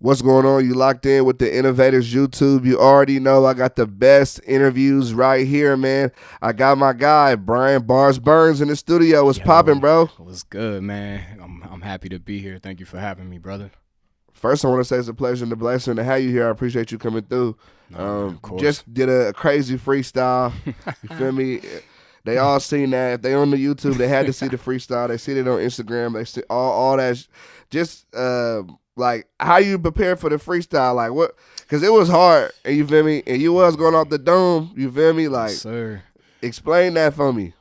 What's going on? You locked in with the Innovators YouTube. You already know I got the best interviews right here, man. I got my guy, Brian Bars Burns, in the studio. What's popping, bro? What's good, man? I'm happy to be here. Thank you for having me, brother. First, I want to say it's a pleasure and a blessing to have you here. I appreciate you coming through. Man, of course. Just did a crazy freestyle. You feel me? They all seen that. If they on the YouTube, they had to see the freestyle. They see it on Instagram. They see all that. Just like how you prepare for the freestyle, like what? Because it was hard, and you feel me. And you was going off the dome. You feel me? Like, yes, sir. Explain that for me.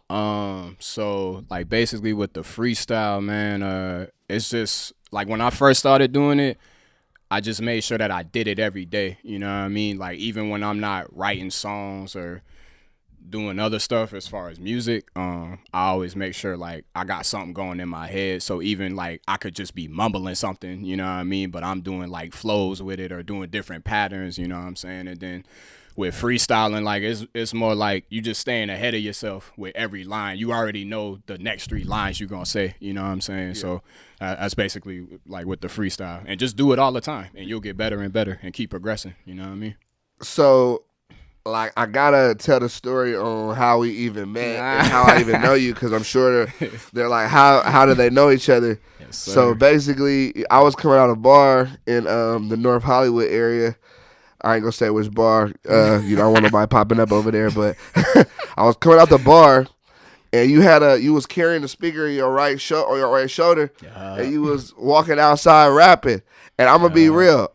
So like basically with the freestyle, man, it's just like when I first started doing it, I just made sure that I did it every day. You know what I mean? Like even when I'm not writing songs or doing other stuff as far as music, I always make sure like I got something going in my head. So even like I could just be mumbling something, you know what I mean? But I'm doing like flows with it or doing different patterns, you know what I'm saying? And then with freestyling, like it's more like you just staying ahead of yourself with every line. You already know the next 3 lines you're gonna say, you know what I'm saying? Yeah. So that's basically like with the freestyle, and just do it all the time and you'll get better and better and keep progressing, you know what I mean? So like I gotta tell the story on how we even met and how I even know you, because I'm sure they're like, how do they know each other? Yes, sir. So basically, I was coming out of a bar in the North Hollywood area. I ain't gonna say which bar. You don't want nobody popping up over there, but I was coming out the bar, and you was carrying the speaker in your right shoulder, and you was walking outside rapping. And I'm gonna be real,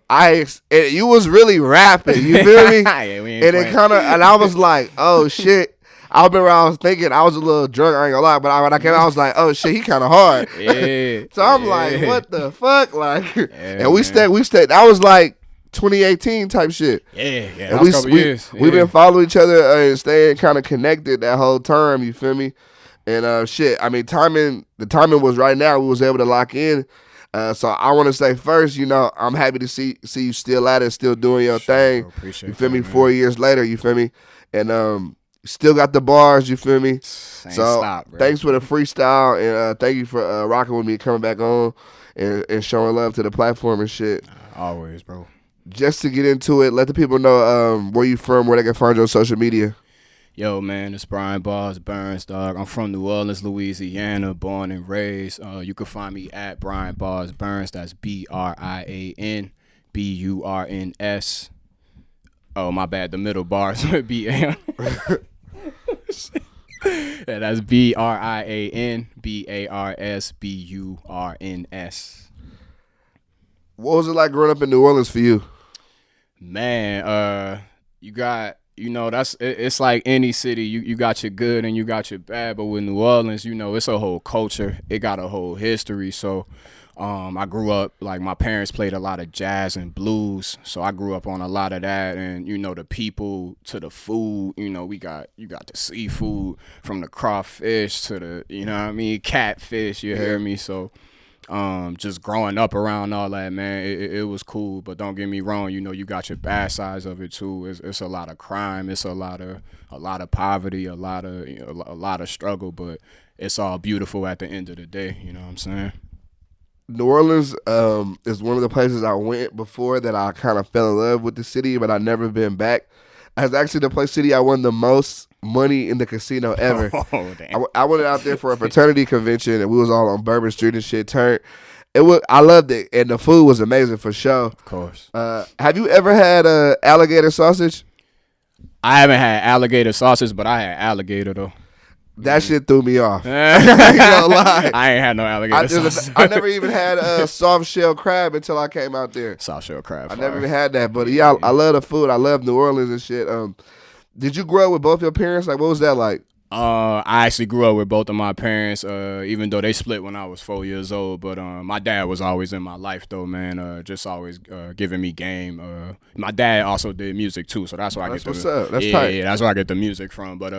you was really rapping. You feel me? And it kind of, and I was like, oh shit. I remember I was thinking, I was a little drunk. I ain't gonna lie, but when I came out, I was like, oh shit, he kind of hard. Yeah. So I'm like, what the fuck, like? And we stayed. That was like 2018 type shit. Yeah. And we've been following each other and staying kind of connected that whole term. You feel me? And shit, I mean, the timing was right now. We was able to lock in. So I want to say first, you know, I'm happy to see you still at it, still doing your thing. Appreciate you feel me? Man. 4 years later, you feel me? And still got the bars, you feel me? Stop, bro. Thanks for the freestyle, and thank you for rocking with me, coming back on and showing love to the platform and shit. Always, bro. Just to get into it, let the people know where you from, where they can find you on social media. Yo, man, it's Brian Bars Burns, dog. I'm from New Orleans, Louisiana, born and raised. You can find me at Brian Bars Burns. That's BrianBurns. Oh, my bad. The middle bars would be yeah, that's BrianBarsBurns. What was it like growing up in New Orleans for you? Man, it's like any city. You got your good and you got your bad, but with New Orleans, it's a whole culture. It got a whole history. So I grew up, like, my parents played a lot of jazz and blues, so I grew up on a lot of that. And the people to the food, you got the seafood, from the crawfish to the catfish, you hear me? So just growing up around all that, man, it was cool. But don't get me wrong, you got your bad sides of it too. It's a lot of crime, it's a lot of poverty, a lot of struggle, but it's all beautiful at the end of the day. You know what I'm saying? New Orleans is one of the places I went before that I kind of fell in love with the city, but I never been back. It's actually the city I won the most money in the casino ever. Oh, damn. I went out there for a fraternity convention, and we was all on Bourbon Street and shit. I loved it, and the food was amazing for sure. Of course. Have you ever had alligator sausage? I haven't had alligator sausage, but I had alligator though. That shit threw me off. I ain't gonna lie. I ain't had no alligator sausage. I never even had soft shell crab until I came out there. Soft shell crab. I never even had that, but yeah, I love the food. I love New Orleans and shit. Did you grow up with both your parents? Like, what was that like? I actually grew up with both of my parents, even though they split when I was 4 years old. But my dad was always in my life, though, man. Just always giving me game. My dad also did music too, so that's why That's tight. Yeah, that's where I get the music from. But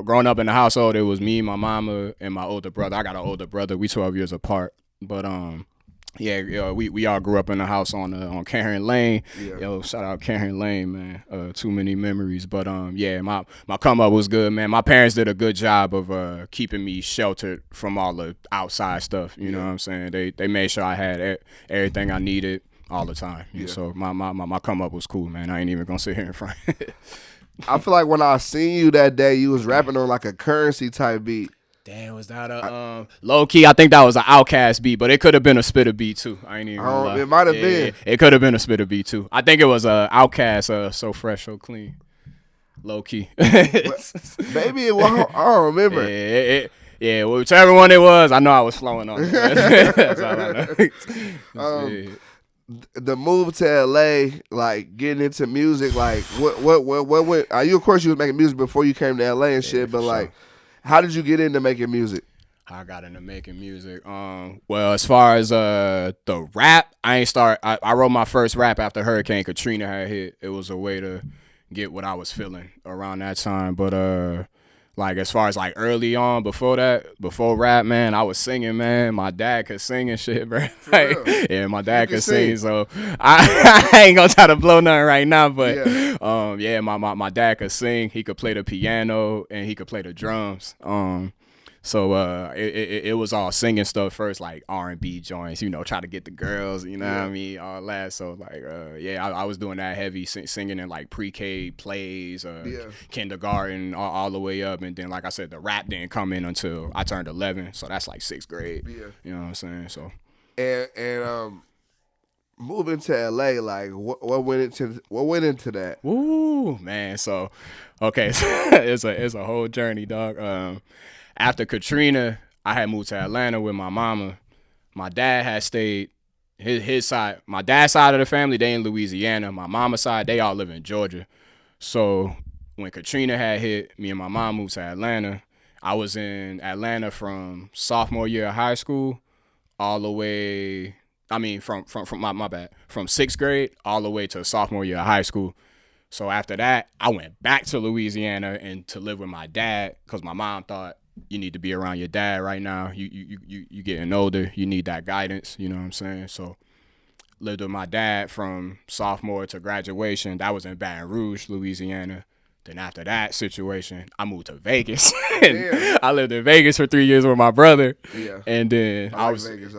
growing up in the household, it was me, my mama, and my older brother. I got an older brother. We 12 years apart. But we all grew up in the house on Karen Lane. Yeah. Yo, shout out Karen Lane, man. Too many memories. But my come up was good, man. My parents did a good job of keeping me sheltered from all the outside stuff. You know what I'm saying? They made sure I had everything I needed. all the time. Yeah. So my come up was cool, man. I ain't even gonna sit here in front. I feel like when I seen you that day, you was rapping on like a Currency type beat. Damn, was that a low key? I think that was an Outkast beat, but it could have been a Spitter beat too. I ain't even gonna lie. It might have been. It could have been a Spitter beat too. I think it was a Outkast. So fresh, so clean. Low key. Maybe it was. I don't remember. Yeah, whichever one it was, I know I was flowing on it. That's all I know. The move to LA, like getting into music, like what went? You of course you was making music before you came to LA and shit, but like, how did you get into making music? I got into making music. Well, as far as the rap, I wrote my first rap after Hurricane Katrina had hit. It was a way to get what I was feeling around that time. But like as far as like early on, before rap, man, I was singing, man. My dad could sing and shit, bro. Like, yeah, my dad could sing. So I ain't gonna try to blow nothing right now, but my dad could sing. He could play the piano and he could play the drums. So it was all singing stuff first, like R&B joints, try to get the girls, what I mean, all that. So like I was doing that heavy singing in like pre-K plays, kindergarten, all the way up, and then like I said, the rap didn't come in until I turned 11, so that's like 6th grade. You know what I'm saying? So and moving to LA, like what went into that? Woo, man. So okay, so it's a whole journey, dog. After Katrina, I had moved to Atlanta with my mama. My dad had stayed his side. My dad's side of the family, they in Louisiana. My mama's side, they all live in Georgia. So when Katrina had hit, me and my mom moved to Atlanta. I was in Atlanta from sophomore year of high school all the way. I mean, from my bad, from 6th grade all the way to sophomore year of high school. So after that, I went back to Louisiana and to live with my dad because my mom thought, you need to be around your dad right now. You getting older. You need that guidance. You know what I'm saying? So lived with my dad from sophomore to graduation. That was in Baton Rouge, Louisiana. Then after that situation, I moved to Vegas. And I lived in Vegas for 3 years with my brother. Yeah. And then I was Vegas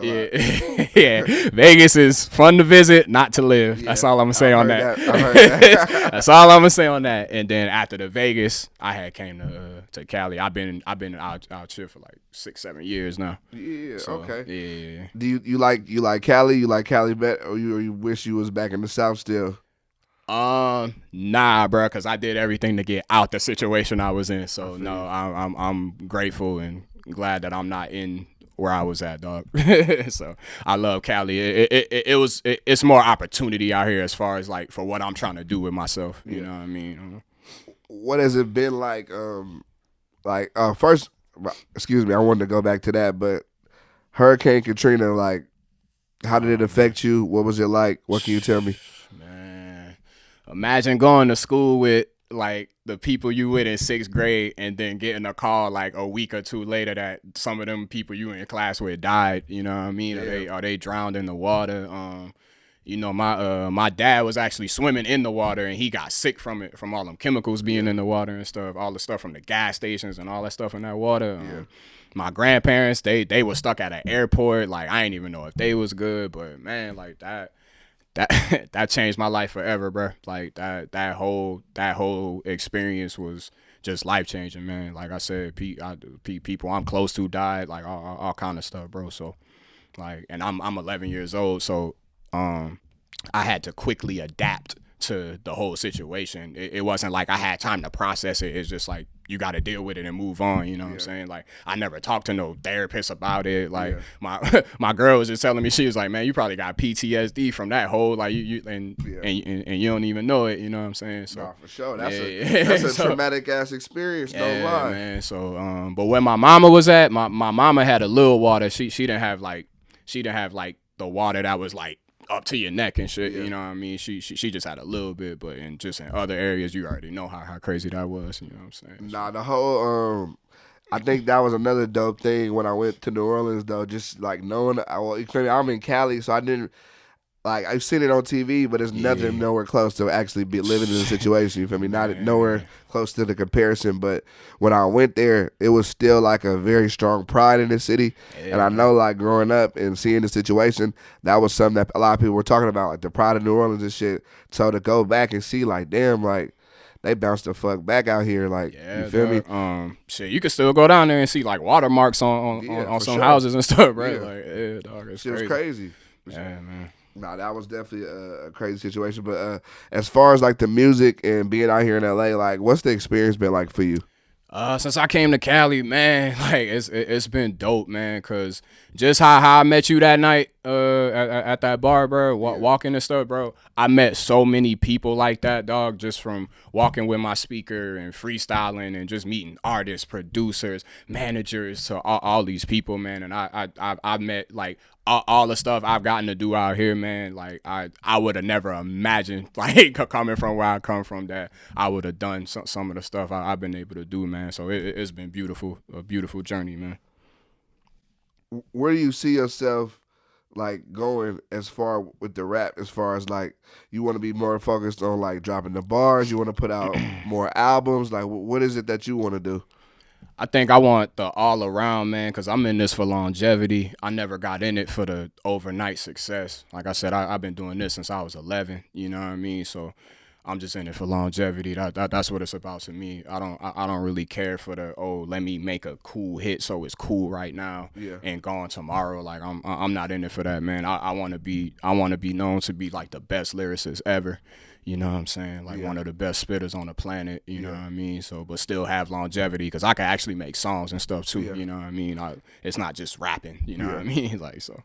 Vegas is fun to visit, not to live. Yeah. That's all I'm gonna say on that. I heard that. That's all I'm gonna say on that. And then after the Vegas, I had came to Cali. I've been out here for like 6-7 years now. Yeah. So, okay. Yeah. Do you like Cali? You like Cali better, or you wish you was back in the South still? Nah, bro, because I did everything to get out the situation I was in. So no, I'm grateful and glad that I'm not in where I was at, dog. So I love Cali. It's more opportunity out here as far as like for what I'm trying to do with myself. You know what I mean? What has it been like? First, excuse me, I wanted to go back to that, but Hurricane Katrina, like, how did it affect you? What was it like? What can you tell me? Imagine going to school with like the people you with in 6th grade and then getting a call like a week or 2 later that some of them people you in class with died. You know what I mean? Yeah. Are they drowned in the water? My dad was actually swimming in the water and he got sick from it, from all them chemicals being in the water and stuff, all the stuff from the gas stations and all that stuff in that water. My grandparents, they were stuck at an airport. Like I ain't even know if they was good, but man, like that changed my life forever, bro. Like that whole experience was just life changing, man. Like I said, people I'm close to died, like all kind of stuff, bro. So like, and I'm 11 years old, so I had to quickly adapt to the whole situation. It wasn't like I had time to process it. It's just like you got to deal with it and move on. You know what I'm saying? Like I never talked to no therapist about it. Like my girl was just telling me, she was like, "Man, you probably got PTSD from that whole like you and you don't even know it." You know what I'm saying? So for sure, that's a traumatic ass experience. Don't lie, man. So but where my mama was at, my mama had a little water. She didn't have like the water that was like up to your neck and shit. You know what I mean? She just had a little bit, but in other areas, you already know how crazy that was. You know what I'm saying? Nah, the whole I think that was another dope thing when I went to New Orleans though. Just like knowing, I'm in Cali, so like I've seen it on TV, but it's nothing Yeah, nowhere close to actually be living in the situation. You feel me? Not nowhere man. close to the comparison. But when I went there, it was still like a very strong pride in the city. And Yeah, I bro. know, like growing up and seeing the situation, that was something that a lot of people were talking about, like the pride of New Orleans and shit. So to go back and see, like, damn, like they bounced the fuck back out here. Like, you Yeah, feel me? dog. Shit, you can still go down there and see like watermarks Yeah, on for some sure. houses and stuff, bro. Yeah, Like, yeah, dog, it's shit was crazy. crazy. Yeah, man. Nah, that was definitely a crazy situation. But as far as like the music and being out here in LA, like, what's the experience been like for you? Since I came to Cali, man, like it's been dope, man. Cause just how I met you that night, at that bar, bro, Yeah, walking and stuff, bro. I met so many people like that, dog. Just from walking with my speaker and freestyling and just meeting artists, producers, managers, to all these people, man. And I met like all the stuff I've gotten to do out here, man. Like I would have never imagined, like coming from where I come from, that I would have done some of the stuff I've been able to do, man. So it's been beautiful, a beautiful journey, man. where do you see yourself like going as far with the rap? As far as like you want to be more focused on like dropping the bars, you want to put out more albums. Like, what is it that you want to do? I think I want the all around, man, because I'm in this for longevity. I never got in it for the overnight success. Like I said, I've been doing this since I was 11. You know what I mean? So I'm just in it for longevity. That's what it's about to me. I don't really care for the, oh, let me make a cool hit so it's cool right now Yeah, and gone tomorrow. Like I'm not in it for that, man. I want to be known to be like the best lyricist ever. You know what I'm saying? Like yeah, one of the best spitters on the planet. You know yeah, what I mean? So, but still have longevity because I can actually make songs and stuff too. yeah, You know what I mean? It's not just rapping. You know what yeah. I mean? Like so.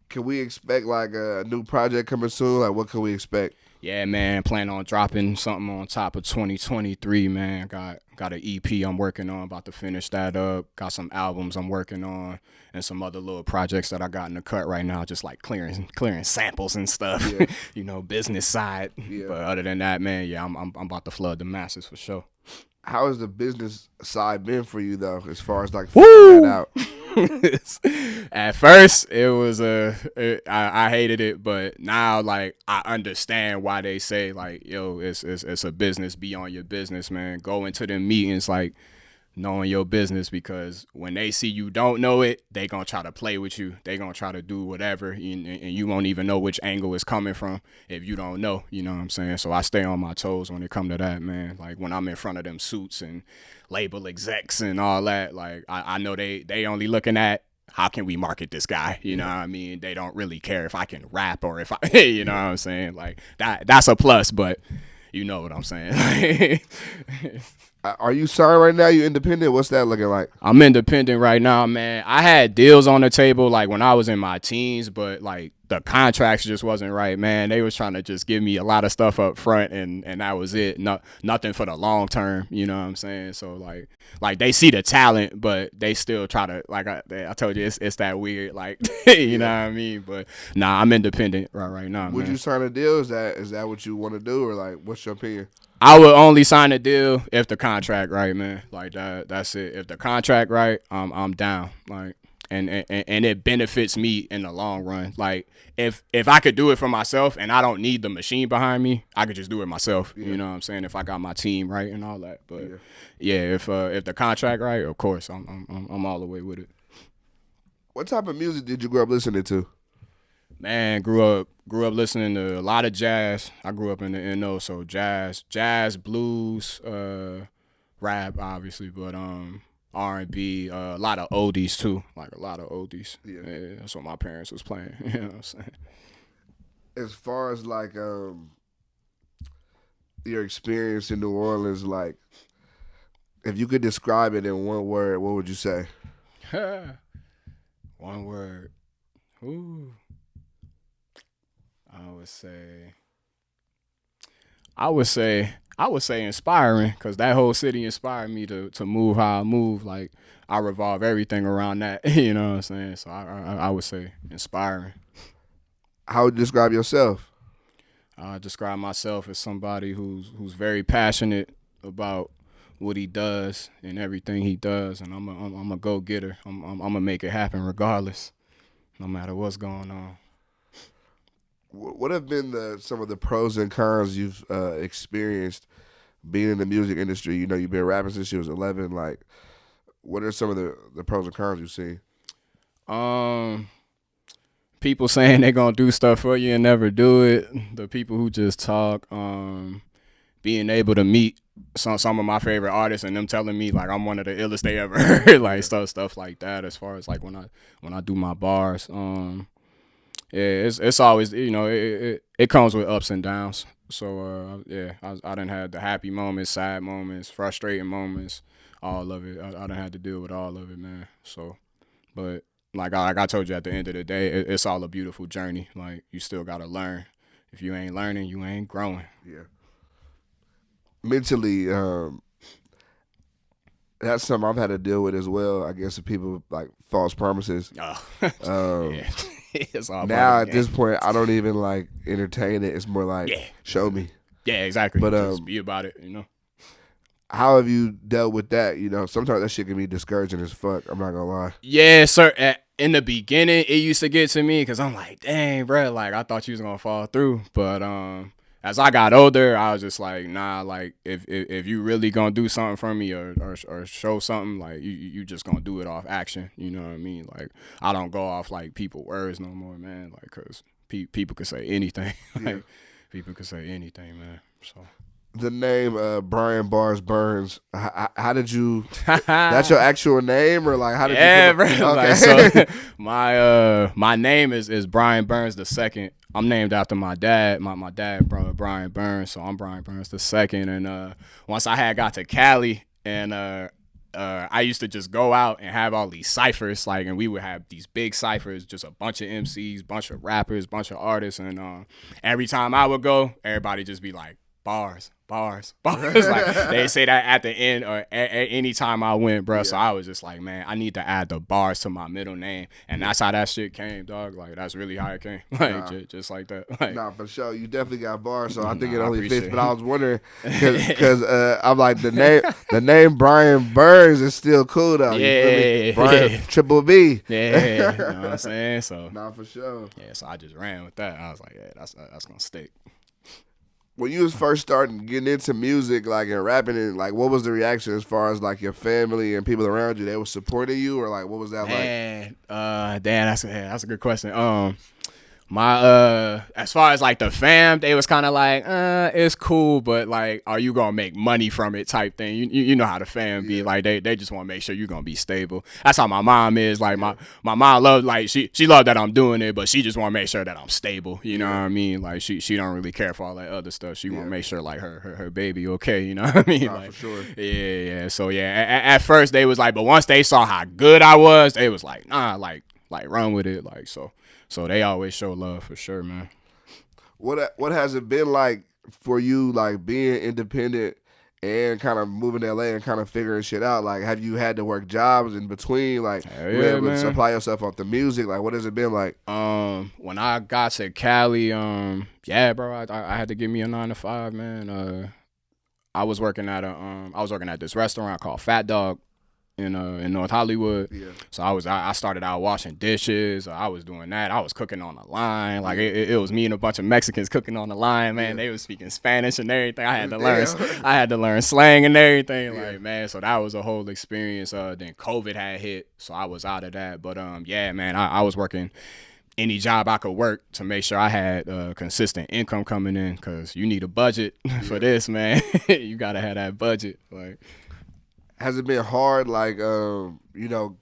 Can we expect like a new project coming soon? Like, what can we expect? Yeah, man. Plan on dropping something on top of 2023, man. Got an EP I'm working on. About to finish that up. Got some albums I'm working on, and some other little projects that I got in the cut right now. Just like clearing samples and stuff. Yeah, You know, business side. yeah. But other than that, man, yeah, I'm about to flood the masses for sure. How has the business side been for you though, as far as like figuring that Woo! out? At first, it was I hated it, but now like I understand why they say like, yo, it's a business. Be on your business, man. Go into them meetings like knowing your business, because when they see you don't know it, they gonna try to play with you. They gonna try to do whatever, and you won't even know which angle it's coming from if you don't know. You know what I'm saying? So I stay on my toes when it come to that, man. Like when I'm in front of them suits and label execs and all that, like I know they only looking at how can we market this guy. You know what I mean? They don't really care if I can rap or if I you know what I'm saying. Like that's a plus, but you know what I'm saying. Are you signed right now? You independent? What's that looking like? I'm independent right now, man. I had deals on the table like when I was in my teens, but like the contracts just wasn't right, man. They was trying to just give me a lot of stuff up front, and that was it. Nothing for the long term, you know what I'm saying? So like they see the talent, but they still try to, like I told you, it's that weird, like you know Yeah. what I mean? But nah, I'm independent right now, Would you man. sign a deal? Is that what you want to do, or like what's your opinion? I would only sign a deal if the contract right, man. Like that's it. If the contract right, I'm down. Like and it benefits me in the long run. Like if I could do it for myself and I don't need the machine behind me, I could just do it myself. Yeah, You know what I'm saying? If I got my team right and all that. But yeah. yeah, if the contract right, of course I'm all the way with it. What type of music did you grow up listening to? Man, grew up listening to a lot of jazz. I grew up in the NO, so jazz, blues, rap, obviously, but R&B, a lot of oldies too, like a lot of oldies. Yeah. Yeah, that's what my parents was playing. You know what I'm saying? As far as like your experience in New Orleans, like if you could describe it in one word, what would you say? One word. Ooh, I would say. I would say inspiring, because that whole city inspired me to move how I move. Like I revolve everything around that. You know what I'm saying? So I would say inspiring. How would you describe yourself? I describe myself as somebody who's very passionate about what he does and everything he does, and I'm a go getter. I'm gonna make it happen regardless, no matter what's going on. What have been some of the pros and cons you've experienced being in the music industry? You know, you've been rapping since you was 11. Like, what are some of the pros and cons you've seen? Um, People saying they're gonna do stuff for you and never do it. The people who just talk. Being able to meet some of my favorite artists and them telling me like I'm one of the illest they ever heard, like stuff like that. As far as like when I do my bars, yeah, it's always it comes with ups and downs. So yeah, I done had the happy moments, sad moments, frustrating moments, all of it. I done had to deal with all of it, man. So, but like I told you, at the end of the day, it's all a beautiful journey. Like you still gotta learn. If you ain't learning, you ain't growing. Yeah. Mentally, that's something I've had to deal with as well. I guess if people like false promises. Oh, Yeah. It's all Now at this point, I don't even like entertain it. It's more like, show me. Yeah, exactly. But just be about it, you know. How have you dealt with that? You know, sometimes that shit can be discouraging as fuck. I'm not gonna lie. Yeah, sir. In the beginning, it used to get to me because I'm like, dang, bro, like I thought you was gonna fall through. But as I got older, I was just like, nah, like if you really gonna do something for me or show something, like you just gonna do it off action. You know what I mean? Like I don't go off like people words no more, man. Like cause people could say anything. Like people could say anything, man. So. The name Brian Bars Burns. How did you? That's your actual name, or like how did you? Yeah, bro. Okay. Like, so my name is Brian Burns the second. I'm named after my dad. My dad, brother Brian Burns. So I'm Brian Burns the second. And once I had got to Cali, and I used to just go out and have all these ciphers, like, and we would have these big ciphers, just a bunch of MCs, bunch of rappers, bunch of artists, and every time I would go, everybody just be like, bars. Like they say that at the end or at any time I went, bro. Yeah. So I was just like, man, I need to add the bars to my middle name, and that's how that shit came, dog. Like that's really how it came, like just like that. Like, nah, for sure, you definitely got bars, so I think it only fits. But I was wondering because I'm like the name Brian Burns is still cool though. Yeah, Brian Triple B. Yeah, you know what I'm saying. So nah, for sure. Yeah, so I just ran with that. I was like, yeah, that's gonna stick. When you was first starting getting into music, like and rapping, and like, what was the reaction as far as like your family and people around you? They were supporting you, or like, what was that like? Damn, that's a good question. My as far as like the fam, they was kind of like, it's cool, but like, are you gonna make money from it type thing? You know how the fam be, like they just want to make sure you're gonna be stable. That's how my mom is. Like my mom loved, like she loved that I'm doing it, but she just want to make sure that I'm stable. You know what I mean? Like she don't really care for all that other stuff. She want to make sure like her baby okay. You know what I mean? Nah, like for sure. Yeah. So yeah, at first they was like, but once they saw how good I was, they was like, nah, like run with it, like so. So they always show love for sure, man. What has it been like for you, like being independent and kind of moving to LA and kind of figuring shit out? Like, have you had to work jobs in between? Like, you able to supply yourself off the music? Like, what has it been like? When I got to Cali, yeah, bro, I had to give me a 9-to-5, man. I was working at this restaurant called Fat Dog in North Hollywood. Yeah. So I started out washing dishes. I was doing that. I was cooking on the line. Like it was me and a bunch of Mexicans cooking on the line, man. Yeah. They was speaking Spanish and everything. I had to learn slang and everything. Yeah. Like, man, so that was a whole experience. Then COVID had hit, so I was out of that. But yeah, man, I was working any job I could work to make sure I had consistent income coming in, because you need a budget for this, man. You gotta have that budget. Like, has it been hard? Like, you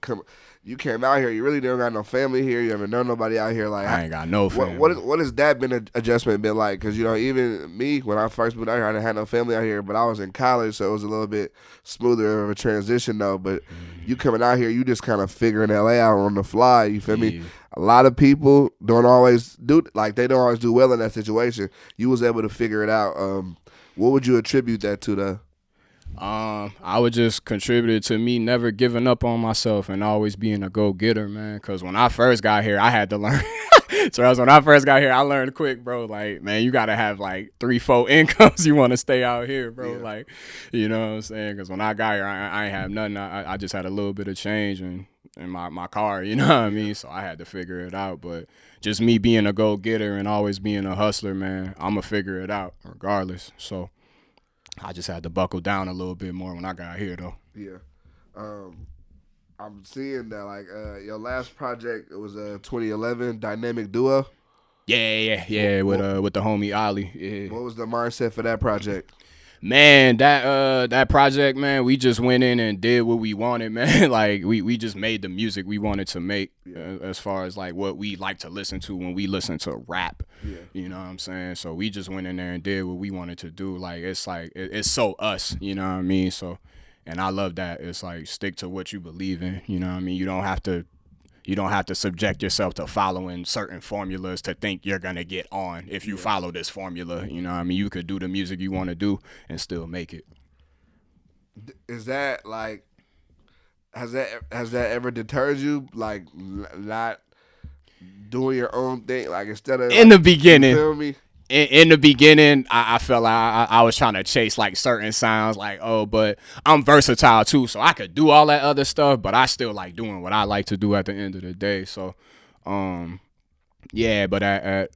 came out here, you really don't got no family here. You haven't known nobody out here. Like, I ain't got no family. What has that been an adjustment been like? Because even me, when I first moved out here, I didn't have no family out here, but I was in college, so it was a little bit smoother of a transition though. But you coming out here, you just kind of figuring LA out on the fly. You feel me? A lot of people don't always do well in that situation. You was able to figure it out. What would you attribute that to, though? I would just contribute it to me never giving up on myself and always being a go-getter, man. Because when I first got here, I had to learn. Charles, when I first got here, I learned quick, bro. Like, man, you got to have like 3-4 incomes you want to stay out here, bro. Yeah. Like, you know what I'm saying? Because when I got here, I ain't have nothing. I just had a little bit of change, and in my car, you know what I mean? So I had to figure it out. But just me being a go-getter and always being a hustler, man, I'm going to figure it out regardless. So I just had to buckle down a little bit more when I got here, though. Yeah. I'm seeing that like your last project, it was a 2011 dynamic duo. Yeah. With the homie Ali. Yeah. What was the mindset for that project? Man, that project, man, we just went in and did what we wanted, man. Like we just made the music we wanted to make, as far as like what we like to listen to when we listen to rap. Yeah. You know what I'm saying? So we just went in there and did what we wanted to do. Like it's so us, you know what I mean? So, and I love that. It's like stick to what you believe in, you know what I mean? You don't have to subject yourself to following certain formulas to think you're going to get on. If you follow this formula, you know what I mean? You could do the music you want to do and still make it. Is that like, has that ever deterred you, like not doing your own thing, like instead of in the beginning? You feel me? In the beginning, I felt like I was trying to chase like certain sounds, like, oh, but I'm versatile too, so I could do all that other stuff, but I still like doing what I like to do at the end of the day. So, yeah, but at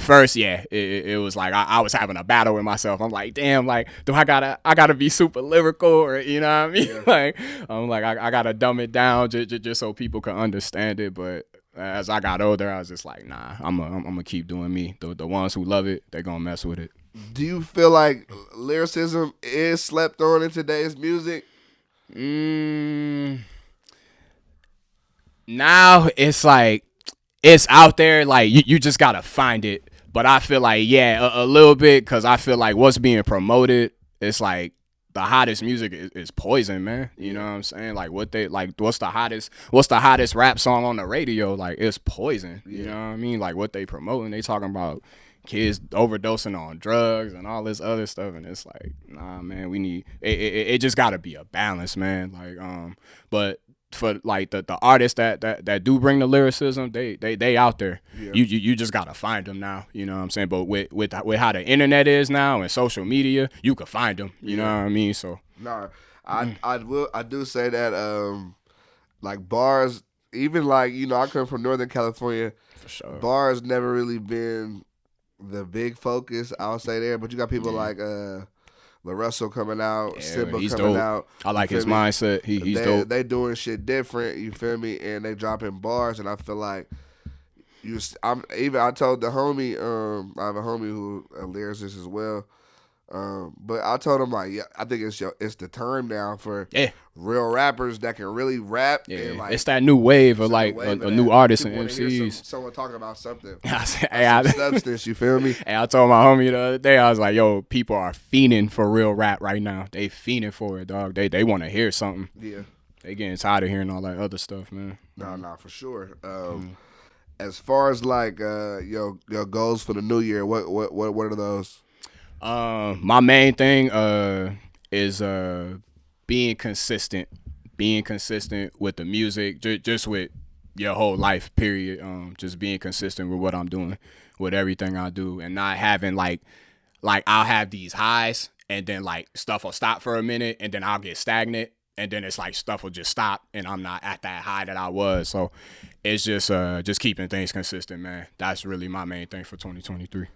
first, yeah, it was like I was having a battle with myself. I'm like, damn, like, do I gotta be super lyrical, or you know what I mean? Yeah. Like, I'm like, I gotta dumb it down just so people can understand it, but as I got older, I was just like, nah, I'm gonna keep doing me. The ones who love it, they're gonna mess with it. Do you feel like lyricism is slept on in today's music? Now it's like it's out there. Like you just gotta find it. But I feel like a little bit, because I feel like what's being promoted, it's like the hottest music is Poison, man. You know what I'm saying? Like what's the hottest rap song on the radio? Like it's Poison. You know what I mean? Like what they promoting, they talking about kids overdosing on drugs and all this other stuff, and it's like, nah, man, we need it just gotta be a balance, man. Like but for like the artists that do bring the lyricism, they out there. Yeah. You just gotta find them now. You know what I'm saying? But with how the internet is now and social media, you can find them. You know what I mean? So nah, I do say that like bars, even like, you know, I come from Northern California. For sure. Bars never really been the big focus, I'll say there. But you got people like LaRussell coming out, Simba coming dope. out. I like his mindset. He's dope. They doing shit different, you feel me? And they dropping bars, and I feel like I told the homie, I have a homie who a lyricist as well. But I told him, like, yeah, I think it's the term now for real rappers that can really rap. Yeah, and like, it's that new wave of like a new artist and MCs. Someone talking about something. Substance, you feel me? Hey, I told my homie the other day, I was like, yo, people are fiending for real rap right now. They fiending for it, dog. They want to hear something. Yeah. They getting tired of hearing all that other stuff, man. Nah, for sure. As far as like your goals for the new year, what are those? My main thing is being consistent with the music, just with your whole life, period. Just being consistent with what I'm doing, with everything I do, and not having like I'll have these highs, and then like stuff will stop for a minute, and then I'll get stagnant, and then it's like stuff will just stop, and I'm not at that high that I was. So it's just keeping things consistent, man. That's really my main thing for 2023.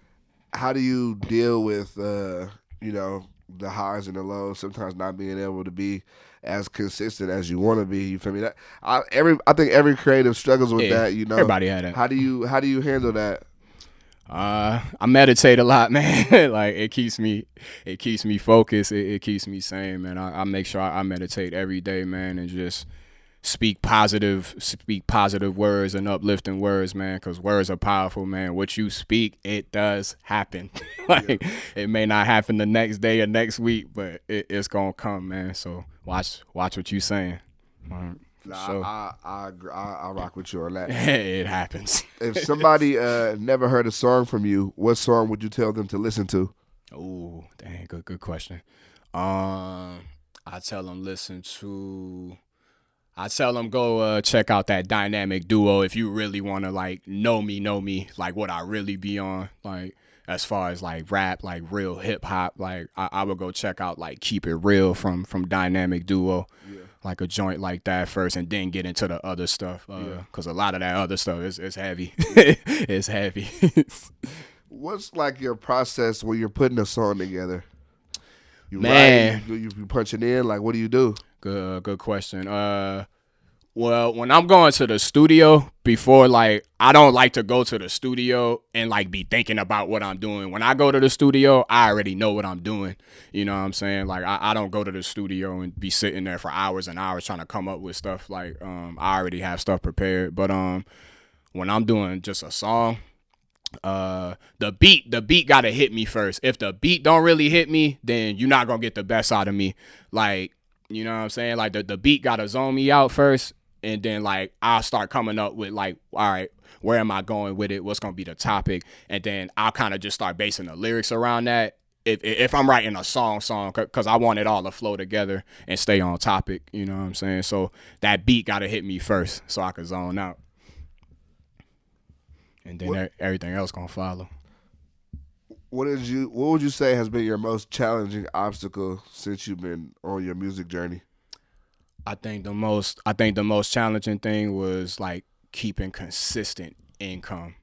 How do you deal with you know, the highs and the lows, sometimes not being able to be as consistent as you want to be? You feel me? That I think every creative struggles with that, you know. Everybody had that. How do you handle that? I meditate a lot, man. Like it keeps me focused. It keeps me sane, man. I make sure I meditate every day, man, and just speak positive words and uplifting words, man, because words are powerful, man. What you speak, it does happen. It may not happen the next day or next week, but it's gonna come, man. So watch what you saying. Nah, I rock with you on that. It happens. If somebody never heard a song from you, what song would you tell them to listen to? Oh, dang, good question. I tell them go check out that dynamic duo if you really want to like know me, like what I really be on, like as far as like rap, like real hip hop. Like I would go check out like Keep It Real from Dynamic Duo. Yeah. like a joint like that first, and then get into the other stuff. Cause a lot of that other stuff is heavy. It's heavy. What's like your process when you're putting a song together? You Man, write, you punch it in. Like, what do you do? Good question. Well, when I'm going to the studio, before, like, I don't like to go to the studio and like be thinking about what I'm doing. When I go to the studio, I already know what I'm doing. You know what I'm saying? Like, I don't go to the studio and be sitting there for hours and hours trying to come up with stuff. Like, I already have stuff prepared. But when I'm doing just a song, the beat gotta hit me first. If the beat don't really hit me, then you're not gonna get the best out of me. Like, you know what I'm saying? Like, the beat gotta zone me out first, and then like I'll start coming up with like, all right, where am I going with it? What's gonna be the topic? And then I'll kind of just start basing the lyrics around that. If I'm writing a song, because I want it all to flow together and stay on topic, you know what I'm saying? So that beat gotta hit me first so I can zone out. And then everything else gonna follow. What would you say has been your most challenging obstacle since you've been on your music journey? I think the most challenging thing was like keeping consistent income.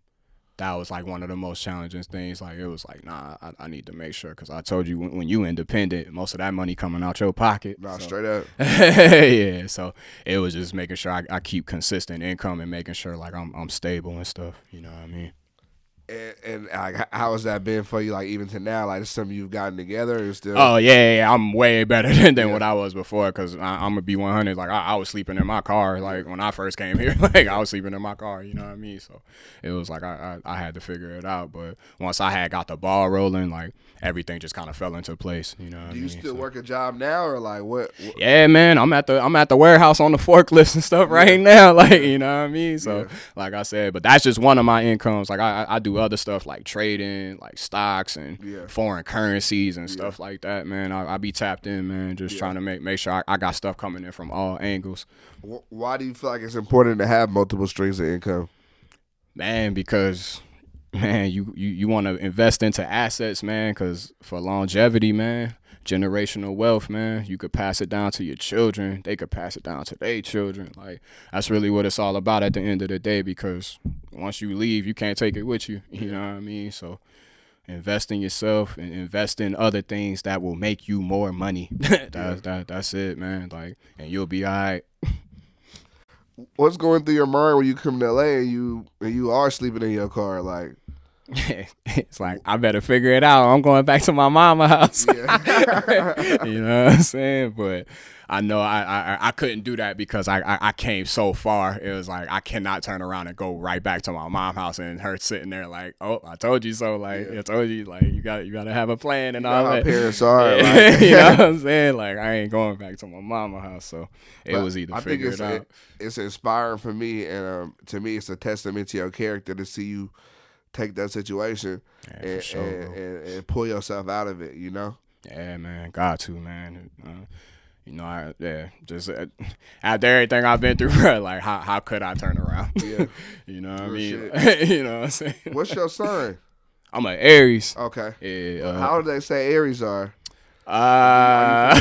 That was like one of the most challenging things. Like, it was like, nah, I need to make sure, because I told you when you independent, most of that money coming out your pocket. Nah, so. Straight up. Yeah, so it was just making sure I keep consistent income and making sure like I'm stable and stuff. You know what I mean? And like, how has that been for you? Like, even to now, like, it's something you've gotten together, or still? Oh yeah, I'm way better than what I was before. Cause I'm gonna be 100. Like, I was sleeping in my car. Like, when I first came here, like, I was sleeping in my car. You know what I mean? So it was like I had to figure it out. But once I had got the ball rolling, like, everything just kind of fell into place. You know what I mean? Do you still work a job now, or like what? Yeah, man, I'm at the warehouse on the forklifts and stuff right now. Like, you know what I mean? So like I said, but that's just one of my incomes. Like, I do other stuff like trading, like stocks and foreign currencies and stuff like that, man. I be tapped in, man, just trying to make sure I got stuff coming in from all angles. Why do you feel like it's important to have multiple streams of income? Man, because, man, you want to invest into assets, man, because for longevity, man, generational wealth, man, you could pass it down to your children. They could pass it down to their children. Like, that's really what it's all about at the end of the day, because once you leave, you can't take it with you. You know what I mean? So invest in yourself and invest in other things that will make you more money. That's it, man. Like, and you'll be all right. What's going through your mind when you come to LA and you are sleeping in your car? Like, it's like, I better figure it out. I'm going back to my mama's house. You know what I'm saying? But I know I couldn't do that because I came so far. It was like, I cannot turn around and go right back to my mom's house and her sitting there like, oh, I told you so. Like, I told you, like, you got to have a plan and all that. Parents are. Like, you know what I'm saying? Like, I ain't going back to my mama's house. So it was either figure it out. It's inspiring for me, and to me, it's a testament to your character to see you take that situation and pull yourself out of it, you know? Yeah, man. Got to, man. You know, just after everything I've been through, bro, like, how could I turn around? Yeah. You know what I mean? You know what I'm saying? What's your sign? I'm an Aries. Okay. Yeah. How do they say Aries are? Are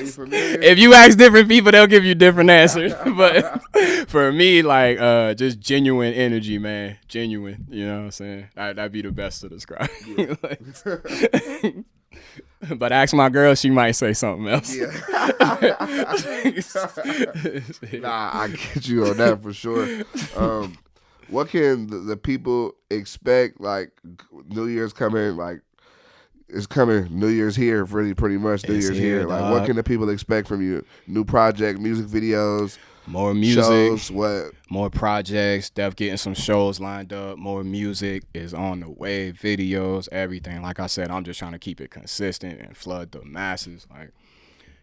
you familiar? If you ask different people, they'll give you different answers. But for me, like, just genuine energy, man. Genuine. You know what I'm saying? That'd be the best to describe. Yeah. But ask my girl, she might say something else. Yeah. Nah, I get you on that for sure. What can the people expect? Like, New Year's coming, like, it's coming. New Year's here, pretty much. New Year's here. Like, what can the people expect from you? New project, music videos, more music, shows, what? More projects. Def getting some shows lined up. More music is on the way. Videos, everything. Like I said, I'm just trying to keep it consistent and flood the masses. Like,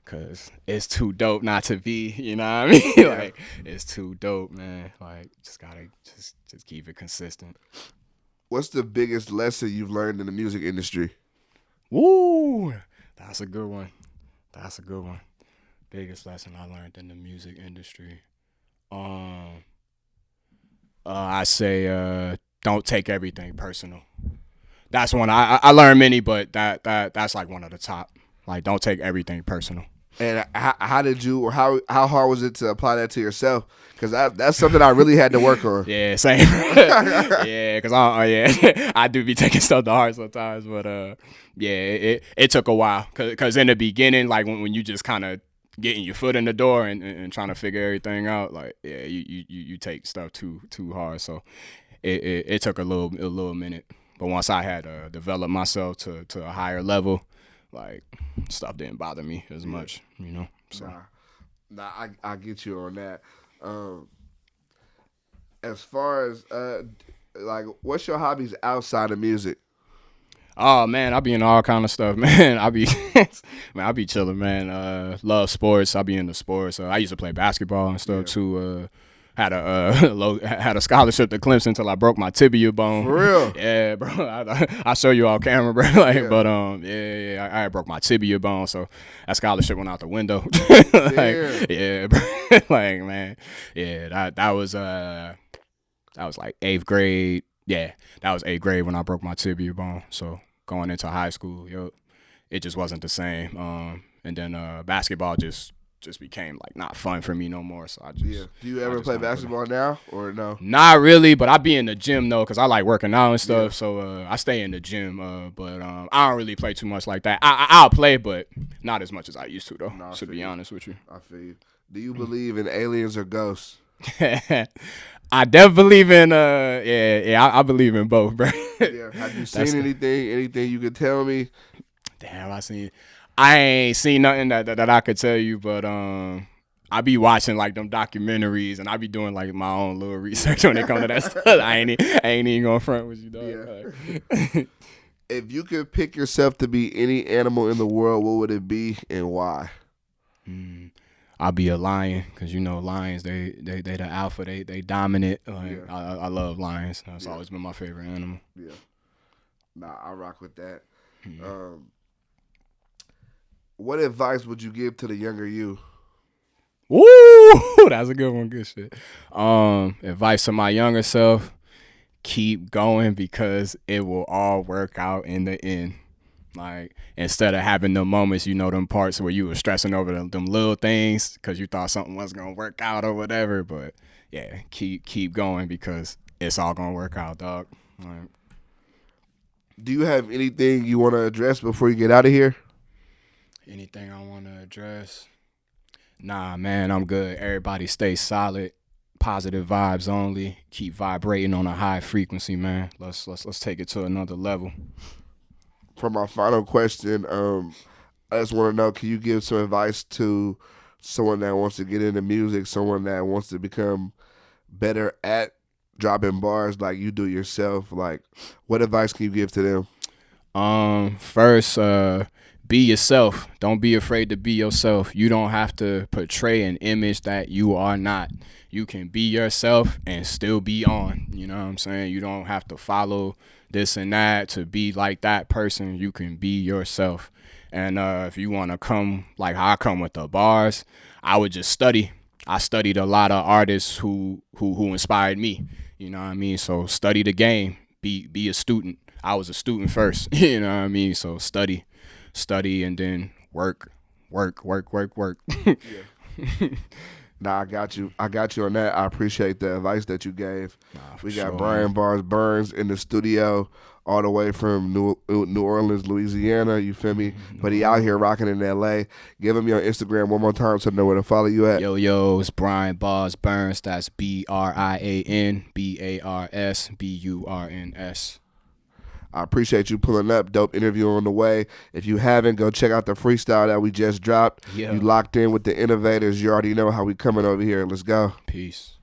cause it's too dope not to be. You know what I mean? Yeah. Like, it's too dope, man. Like, just gotta just keep it consistent. What's the biggest lesson you've learned in the music industry? Woo! That's a good one. Biggest lesson I learned in the music industry. I say don't take everything personal. That's one I learned many, but that's like one of the top. Like, don't take everything personal. And how did you, or how hard was it to apply that to yourself? Because that's something I really had to work on. Yeah, same. Yeah, because I do be taking stuff to heart sometimes, but yeah, it took a while. Cause in the beginning, like when you just kind of getting your foot in the door and trying to figure everything out, like yeah, you take stuff too hard. So it took a little minute. But once I had developed myself to a higher level, like stuff didn't bother me as much, you know. So I get you on that. As far as like, what's your hobbies outside of music? oh man, I be in all kind of stuff, man. I be chilling, man. Love sports. I be into sports. I used to play basketball and stuff too. Had a had a scholarship to Clemson until I broke my tibia bone. For real? Yeah, bro. I show you all camera, bro. Like, but I broke my tibia bone, so that scholarship went out the window. Like, yeah, bro. Like, man, yeah, that was like 8th grade. Yeah, that was 8th grade when I broke my tibia bone. So going into high school, it just wasn't the same. And then basketball just became like not fun for me no more. So I just Do you ever play basketball now or no? Not really, but I be in the gym though, cause I like working out and stuff. So I stay in the gym. But I don't really play too much like that. I'll play, but not as much as I used to though. No, to be honest with you. I feel you. Do you believe in aliens or ghosts? I definitely believe in I believe in both, bro. Yeah. Have you seen anything you could tell me? Damn, I ain't seen nothing that I could tell you, but I be watching like them documentaries and I be doing like my own little research when it comes to that stuff. I ain't even gonna front with you, dog. Yeah. If you could pick yourself to be any animal in the world, what would it be and why? I'll be a lion, cause you know lions they the alpha, they dominant. Like I love lions. That's always been my favorite animal. Yeah. Nah, I rock with that. What advice would you give to the younger you? Woo, that's a good one. Good shit. Advice to my younger self: keep going because it will all work out in the end. Like instead of having them moments, them parts where you were stressing over them little things because you thought something was gonna work out or whatever. But yeah, keep going because it's all gonna work out, dog. Like, do you have anything you want to address before you get out of here? Anything I want to address? Nah, man, I'm good. Everybody stay solid. Positive vibes only. Keep vibrating on a high frequency, man. Let's take it to another level. For my final question, I just want to know, can you give some advice to someone that wants to get into music, someone that wants to become better at dropping bars like you do yourself? Like, what advice can you give to them? First, be yourself. Don't be afraid to be yourself. You don't have to portray an image that you are not. You can be yourself and still be on. You know what I'm saying? You don't have to follow this and that to be like that person. You can be yourself. And if you want to come like how I come with the bars, I would just study. I studied a lot of artists who inspired me. You know what I mean? So study the game. Be a student. I was a student first. You know what I mean? So study, and then work. Yeah. Nah, I got you on that. I appreciate the advice that you gave. We got Brian Bars Burns in the studio all the way from New Orleans, Louisiana. You feel me? But he out here rocking in L.A. Give him your Instagram one more time so they know where to follow you at. Yo, it's Brian Bars Burns. That's BrianBarsBurns. I appreciate you pulling up. Dope interview on the way. If you haven't, go check out the freestyle that we just dropped. Yeah. You locked in with the Innovators. You already know how we coming over here. Let's go. Peace.